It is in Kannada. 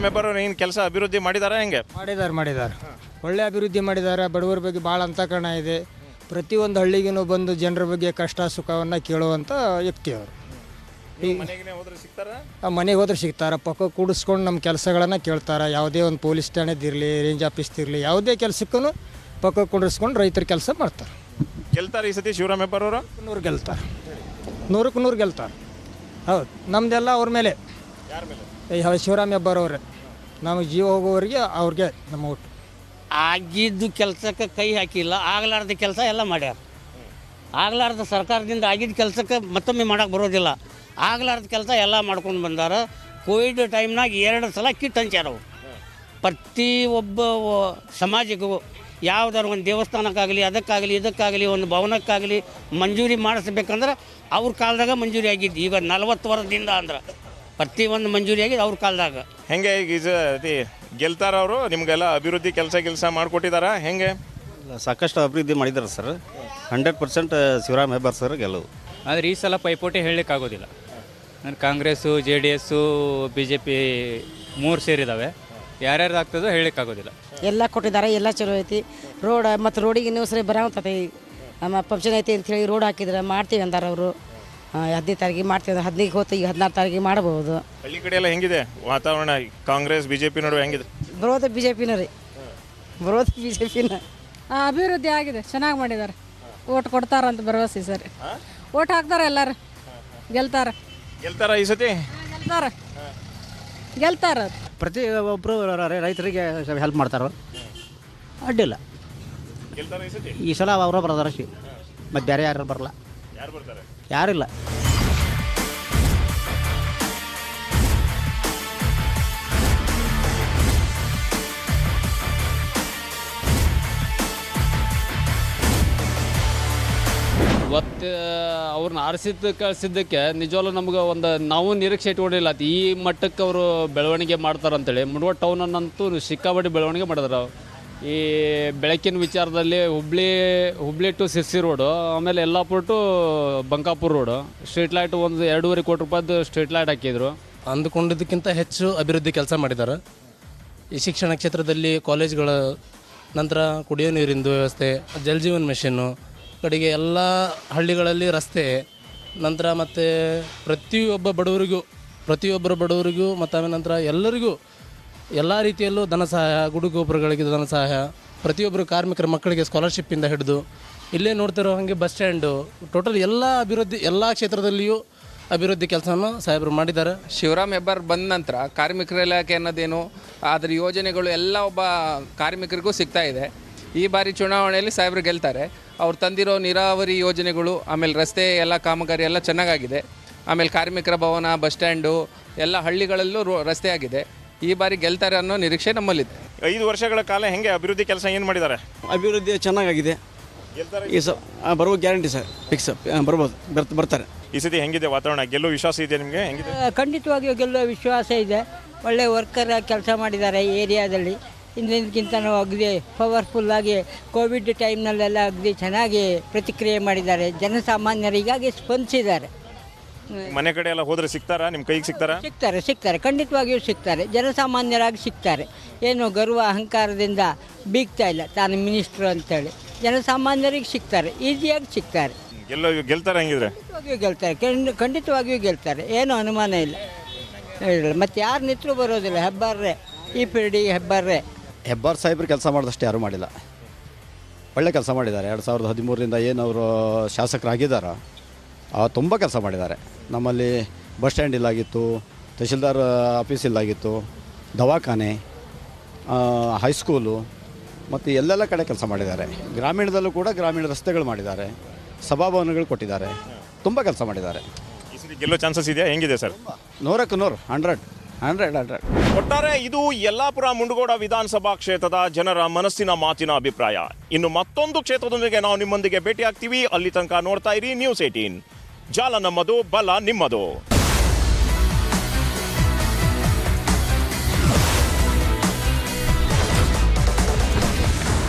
ಶಿವರಾಮ್ ಹೆಬ್ಬಾರ್ ಅವರು ಏನು ಕೆಲಸ ಅಭಿವೃದ್ಧಿ ಮಾಡಿದಾರ ಹೆಂಗೆ? ಮಾಡಿದ್ದಾರೆ ಒಳ್ಳೆ ಅಭಿವೃದ್ಧಿ ಮಾಡಿದ್ದಾರೆ. ಬಡವರ ಬಗ್ಗೆ ಭಾಳ ಅಂತಃಕರಣ ಇದೆ. ಪ್ರತಿಯೊಂದು ಹಳ್ಳಿಗೂ ಬಂದು ಜನರ ಬಗ್ಗೆ ಕಷ್ಟ ಸುಖವನ್ನು ಕೇಳುವಂಥ ವ್ಯಕ್ತಿ ಅವರು. ಮನೆಗೆ ಹೋದ್ರೆ ಸಿಗ್ತಾರೆ, ಪಕ್ಕ ಕೂಡಿಸ್ಕೊಂಡು ನಮ್ಮ ಕೆಲಸಗಳನ್ನು ಕೇಳ್ತಾರೆ. ಯಾವುದೇ ಒಂದು ಪೊಲೀಸ್ ಠಾಣೆದಿರಲಿ, ರೇಂಜ್ ಆಫೀಸ್ದಿರಲಿ, ಯಾವುದೇ ಕೆಲಸಕ್ಕೂ ಪಕ್ಕ ಕೂಡಿಸ್ಕೊಂಡು ರೈತರ ಕೆಲಸ ಮಾಡ್ತಾರೆ. ಗೆಲ್ತಾರೆ ಈ ಸತಿ ಶಿವರಾಮ್ ಹೆಬ್ಬಾರ್ ಅವರು? 100 ಗೆಲ್ತಾರೆ, 100ಕ್ಕೆ 100 ಗೆಲ್ತಾರೆ. ಹೌದು, ನಮ್ಮದೆಲ್ಲ ಅವ್ರ ಮೇಲೆ. ಯಾರ ಮೇಲೆ? ಶಿವರಾಮ್ ಹೆಬ್ಬಾರ್ ಅವರೇ. ನಮಗೆ ಜೀವ ಹೋಗೋವರೆಗೆ ಅವ್ರಿಗೆ ನಮ್ಮ ಓಟು. ಆಗಿದ್ದು ಕೆಲಸಕ್ಕೆ ಕೈ ಹಾಕಿಲ್ಲ, ಆಗಲಾರ್ದ ಕೆಲಸ ಎಲ್ಲ ಮಾಡ್ಯಾರ. ಆಗಲಾರ್ದ ಸರ್ಕಾರದಿಂದ ಆಗಿದ್ದ ಕೆಲಸಕ್ಕೆ ಮತ್ತೊಮ್ಮೆ ಮಾಡೋಕ್ಕೆ ಬರೋದಿಲ್ಲ. ಆಗಲಾರ್ದ ಕೆಲಸ ಎಲ್ಲ ಮಾಡ್ಕೊಂಡು ಬಂದಾರ. ಕೋವಿಡ್ ಟೈಮ್ನಾಗ 2 ಸಲ ಕಿಟ್ ಹಂಚ್ಯಾರ ಅವರು. ಪ್ರತಿ ಒಬ್ಬ ಸಮಾಜಕ್ಕೂ ಯಾವುದಾದ್ರು ಒಂದು ದೇವಸ್ಥಾನಕ್ಕಾಗಲಿ, ಅದಕ್ಕಾಗಲಿ ಇದಕ್ಕಾಗಲಿ, ಒಂದು ಭವನಕ್ಕಾಗಲಿ ಮಂಜೂರಿ ಮಾಡಿಸ್ಬೇಕಂದ್ರೆ ಅವ್ರ ಕಾಲದಾಗ ಮಂಜೂರಿ ಆಗಿದ್ದು. ಈಗ 40 ವರ್ಷದಿಂದ ಅಂದ್ರೆ ಪ್ರತಿಯೊಂದು ಮಂಜೂರಿ ಆಗಿದೆ ಅವ್ರ ಕಾಲದಾಗ. ಹೆಂಗೆ ಈಗ ಗೆಲ್ತಾರ ಅವರು? ನಿಮಗೆಲ್ಲ ಅಭಿವೃದ್ಧಿ ಕೆಲಸ ಮಾಡಿಕೊಟ್ಟಿದಾರ ಹೆಂಗೆ? ಸಾಕಷ್ಟು ಅಭಿವೃದ್ಧಿ ಮಾಡಿದ್ದಾರೆ ಸರ್. 100% ಶಿವರಾಮ್ ಹೆಬ್ಬಾರ್ ಸರ್ ಗೆಲ್ಲೋದು. ಆದರೆ ಈ ಸಲ ಪೈಪೋಟಿ ಹೇಳಲಿಕ್ಕಾಗೋದಿಲ್ಲ. ನಾನು ಕಾಂಗ್ರೆಸ್ಸು, JDS, BJP 3 ಸೇರಿದ್ದಾವೆ. ಯಾರ್ಯಾರು ಆಗ್ತದೋ ಹೇಳಲಿಕ್ಕಾಗೋದಿಲ್ಲ. ಎಲ್ಲ ಕೊಟ್ಟಿದ್ದಾರೆ, ಎಲ್ಲ ಚಲೋ ಐತಿ. ರೋಡ್ ಮತ್ತು ರೋಡಿಗೆ ಇನ್ನೂ ಸರಿ ಬರೋಂತೈತಿ. ನಮ್ಮ ಫಂಕ್ಷನ್ ಐತಿ ಅಂಥೇಳಿ ರೋಡ್ ಹಾಕಿದ್ರೆ ಮಾಡ್ತೀವಿ ಅಂತಾರೆ ಅವರು. 15 ತಾರೀಕಿಗೆ ಮಾಡ್ತೀವಿ, 15ಗೆ ಹೋಗ್ತೀವಿ, ಈಗ 16 ತಾರೀಕಿಗೆ ಮಾಡಬಹುದು. ಹಳ್ಳಿ ಕಡೆ ಎಲ್ಲ ಹೆಂಗಿದೆ ವಾತಾವರಣ? ಕಾಂಗ್ರೆಸ್ BJP ನಡುವೆ ಹೆಂಗಿದೆ? ಬರೋದು BJPನ ರೀ, ಬರೋದು BJPನ. ಅಭಿವೃದ್ಧಿ ಆಗಿದೆ, ಚೆನ್ನಾಗಿ ಮಾಡಿದ್ದಾರೆ. ಓಟ್ ಕೊಡ್ತಾರಂತ ಭರವಸೆ ಸರಿ. ಓಟ್ ಹಾಕ್ತಾರೆ, ಎಲ್ಲರೂ ಗೆಲ್ತಾರ ಈ ಸತಿ? ಗೆಲ್ತಾರ. ಪ್ರತಿ ಒಬ್ಬರು ರೈತರಿಗೆ ಹೆಲ್ಪ್ ಮಾಡ್ತಾರೆ, ಅಡ್ಡಿಲ್ಲ. ಈ ಸಲ ಅವರ ಬರ್ತಾರೆ ಅಷ್ಟೇ, ಮತ್ತು ಬೇರೆ ಯಾರು ಬರಲ್ಲ. ಯಾರಿಲ್ಲ. ಇವತ್ತು ಅವ್ರನ್ನ ಕಳಿಸಿದ್ದಕ್ಕೆ ನಿಜವಾಗ್ಲೂ ನಮ್ಗೆ ನಾವು ನಿರೀಕ್ಷೆ ಇಟ್ಕೊಂಡಿಲ್ಲ. ಈ ಮಟ್ಟಕ್ಕೆ ಅವರು ಬೆಳವಣಿಗೆ ಮಾಡ್ತಾರಂತೇಳಿ. ಮುಡವ ಟೌನನ್ನಂತೂ ಸಿಕ್ಕಾಪಟ್ಟೆ ಬೆಳವಣಿಗೆ ಮಾಡಿದ್ರು. ಈ ಬೆಳಕಿನ ವಿಚಾರದಲ್ಲಿ ಹುಬ್ಳಿ ಟು ಸಿರ್ಸಿ ರೋಡು, ಆಮೇಲೆ Yellapur to Bankapur road, street light ಒಂದು 2.5 ಕೋಟಿ ರೂಪಾಯಿದು ಸ್ಟ್ರೀಟ್ ಲೈಟ್ ಹಾಕಿದ್ರು. ಅಂದುಕೊಂಡಿದ್ದಕ್ಕಿಂತ ಹೆಚ್ಚು ಅಭಿವೃದ್ಧಿ ಕೆಲಸ ಮಾಡಿದ್ದಾರೆ. ಈ ಶಿಕ್ಷಣ ಕ್ಷೇತ್ರದಲ್ಲಿ ಕಾಲೇಜ್ಗಳು, ನಂತರ ಕುಡಿಯೋ ನೀರಿಂದು ವ್ಯವಸ್ಥೆ, ಜಲ್ ಜೀವನ್ ಮಿಷನ್ನು, ಕಡೆಗೆ ಎಲ್ಲ ಹಳ್ಳಿಗಳಲ್ಲಿ ರಸ್ತೆ, ನಂತರ ಮತ್ತು ಪ್ರತಿಯೊಬ್ಬರ ಬಡವರಿಗೂ ಮತ್ತು ಆಮೇಲೆ ನಂತರ ಎಲ್ಲರಿಗೂ ಎಲ್ಲ ರೀತಿಯಲ್ಲೂ ಧನ ಸಹಾಯ, ಗುಡುಗೊಬ್ಬರಗಳಿಗೆ ಧನ ಸಹಾಯ, ಪ್ರತಿಯೊಬ್ಬರು ಕಾರ್ಮಿಕರ ಮಕ್ಕಳಿಗೆ ಸ್ಕಾಲರ್ಶಿಪ್ಪಿಂದ ಹಿಡಿದು ಇಲ್ಲೇ ನೋಡ್ತಿರೋ ಹಾಗೆ ಬಸ್ ಸ್ಟ್ಯಾಂಡು, ಟೋಟಲ್ ಎಲ್ಲ ಅಭಿವೃದ್ಧಿ, ಎಲ್ಲ ಕ್ಷೇತ್ರದಲ್ಲಿಯೂ ಅಭಿವೃದ್ಧಿ ಕೆಲಸವನ್ನು ಸಾಹೇಬರು ಮಾಡಿದ್ದಾರೆ. ಶಿವರಾಮ್ ಹೆಬ್ಬಾರ್ ಬಂದ ನಂತರ ಕಾರ್ಮಿಕರ ಇಲಾಖೆ ಅನ್ನೋದೇನು, ಅದರ ಯೋಜನೆಗಳು ಎಲ್ಲ ಒಬ್ಬ ಕಾರ್ಮಿಕರಿಗೂ ಸಿಗ್ತಾ ಇದೆ. ಈ ಬಾರಿ ಚುನಾವಣೆಯಲ್ಲಿ ಸಾಹೇಬರು ಗೆಲ್ತಾರೆ. ಅವ್ರು ತಂದಿರೋ ನೀರಾವರಿ ಯೋಜನೆಗಳು, ಆಮೇಲೆ ರಸ್ತೆ ಎಲ್ಲ ಕಾಮಗಾರಿ ಎಲ್ಲ ಚೆನ್ನಾಗಾಗಿದೆ. ಆಮೇಲೆ ಕಾರ್ಮಿಕರ ಭವನ, ಬಸ್ ಸ್ಟ್ಯಾಂಡು ಎಲ್ಲ ಹಳ್ಳಿಗಳಲ್ಲೂ ರಸ್ತೆ ಆಗಿದೆ. ಈ ಬಾರಿ ಗೆಲ್ತಾರೆ ಅನ್ನೋ ನಿರೀಕ್ಷೆ ನಮ್ಮಲ್ಲಿದೆ. 5 ವರ್ಷಗಳ ಕಾಲ ಹೆಂಗೆ ಅಭಿವೃದ್ಧಿ ಕೆಲಸ ಏನು ಮಾಡಿದ್ದಾರೆ? ಅಭಿವೃದ್ಧಿ ಚೆನ್ನಾಗಿದೆ. ಈ ಬರುವ ಗ್ಯಾರಂಟಿ ಸರ್, ಫಿಕ್ಸ್ ಬರ್ಬೋದು, ಬರ್ತಾರೆ. ಈ ಸತಿ ಹೆಂಗಿದೆ ವಾತಾವರಣ? ಗೆಲ್ಲೋ ವಿಶ್ವಾಸ ಇದೆ ನಿಮಗೆ? ಹೆಂಗಿದೆ? ಖಂಡಿತವಾಗಿಯೂ ಗೆಲ್ಲುವ ವಿಶ್ವಾಸ ಇದೆ. ಒಳ್ಳೆ ವರ್ಕರ್ ಕೆಲಸ ಮಾಡಿದ್ದಾರೆ ಏರಿಯಾದಲ್ಲಿ. ಹಿಂದಿನಕ್ಕಿಂತ ಅಗದಿ ಪವರ್ಫುಲ್ಲಾಗಿ ಕೋವಿಡ್ ಟೈಮ್ನಲ್ಲೆಲ್ಲ ಅಗದಿ ಚೆನ್ನಾಗಿ ಪ್ರತಿಕ್ರಿಯೆ ಮಾಡಿದ್ದಾರೆ. ಜನಸಾಮಾನ್ಯರಿಗಾಗಿ ಸ್ಪಂದಿಸಿದ್ದಾರೆ. ಮನೆ ಕಡೆ ಎಲ್ಲ ಹೋದರೆ ಸಿಗ್ತಾರಾ? ನಿಮ್ಮ ಕೈಗೆ ಸಿಗ್ತಾರಾ? ಸಿಗ್ತಾರೆ, ಖಂಡಿತವಾಗಿಯೂ ಸಿಗ್ತಾರೆ. ಜನಸಾಮಾನ್ಯರಾಗಿ ಸಿಗ್ತಾರೆ. ಏನು ಗರ್ವ ಅಹಂಕಾರದಿಂದ ಬೀಗ್ತಾ ಇಲ್ಲ ತಾನು ಮಿನಿಸ್ಟ್ರು ಅಂತೇಳಿ. ಜನಸಾಮಾನ್ಯರಿಗೆ ಸಿಗ್ತಾರೆ, ಈಸಿಯಾಗಿ ಸಿಗ್ತಾರೆ. ಗೆಲ್ತಾರೆ ಹೆಂಗಿದ್ರೆ? ಖಂಡಿತವಾಗಿಯೂ ಗೆಲ್ತಾರೆ, ಏನೂ ಅನುಮಾನ ಇಲ್ಲ. ಮತ್ತು ಯಾರು ನಿಂತರೂ ಬರೋದಿಲ್ಲ. ಹೆಬ್ಬಾರ್ರೆ, ಈ ಪಿರ್ಡಿ ಹೆಬ್ಬಾರ್ ಸಾಹೇಬ್ರು ಕೆಲಸ ಮಾಡಿದಷ್ಟು ಯಾರೂ ಮಾಡಿಲ್ಲ. ಒಳ್ಳೆ ಕೆಲಸ ಮಾಡಿದ್ದಾರೆ. 2013ರಿಂದ ಏನು ಅವರು ಶಾಸಕರಾಗಿದ್ದಾರೋ ತುಂಬ ಕೆಲಸ ಮಾಡಿದ್ದಾರೆ. ನಮ್ಮಲ್ಲಿ ಬಸ್ ಸ್ಟ್ಯಾಂಡ್ ಇಲ್ಲಾಗಿತ್ತು, ತಹಶೀಲ್ದಾರ್ ಆಫೀಸ್ ಇಲ್ಲಾಗಿತ್ತು, ದವಾಖಾನೆ, ಹೈಸ್ಕೂಲು ಮತ್ತು ಎಲ್ಲೆಲ್ಲ ಕಡೆ ಕೆಲಸ ಮಾಡಿದ್ದಾರೆ. ಗ್ರಾಮೀಣದಲ್ಲೂ ಕೂಡ ಗ್ರಾಮೀಣ ರಸ್ತೆಗಳು ಮಾಡಿದ್ದಾರೆ, ಸಭಾಭವನಗಳು ಕೊಟ್ಟಿದ್ದಾರೆ, ತುಂಬ ಕೆಲಸ ಮಾಡಿದ್ದಾರೆ. ಗೆಲ್ಲೋ ಚಾನ್ಸಸ್ ಇದೆಯಾ? ಹೆಂಗಿದೆ ಸರ್? 100ಕ್ಕೆ 100, 100. ಒಟ್ಟಾರೆ ಇದು ಯಲ್ಲಾಪುರ ಮುಂಡಗೋಡ ವಿಧಾನಸಭಾ ಕ್ಷೇತ್ರದ ಜನರ ಮನಸ್ಸಿನ ಮಾತಿನ ಅಭಿಪ್ರಾಯ. ಇನ್ನು ಮತ್ತೊಂದು ಕ್ಷೇತ್ರದೊಂದಿಗೆ ನಾವು ನಿಮ್ಮೊಂದಿಗೆ ಭೇಟಿ ಆಗ್ತೀವಿ. ಅಲ್ಲಿ ತನಕ ನೋಡ್ತಾ ಇರಿ News 18. ಜಾಲ ನಮ್ಮದು, ಬಲ ನಿಮ್ಮದು.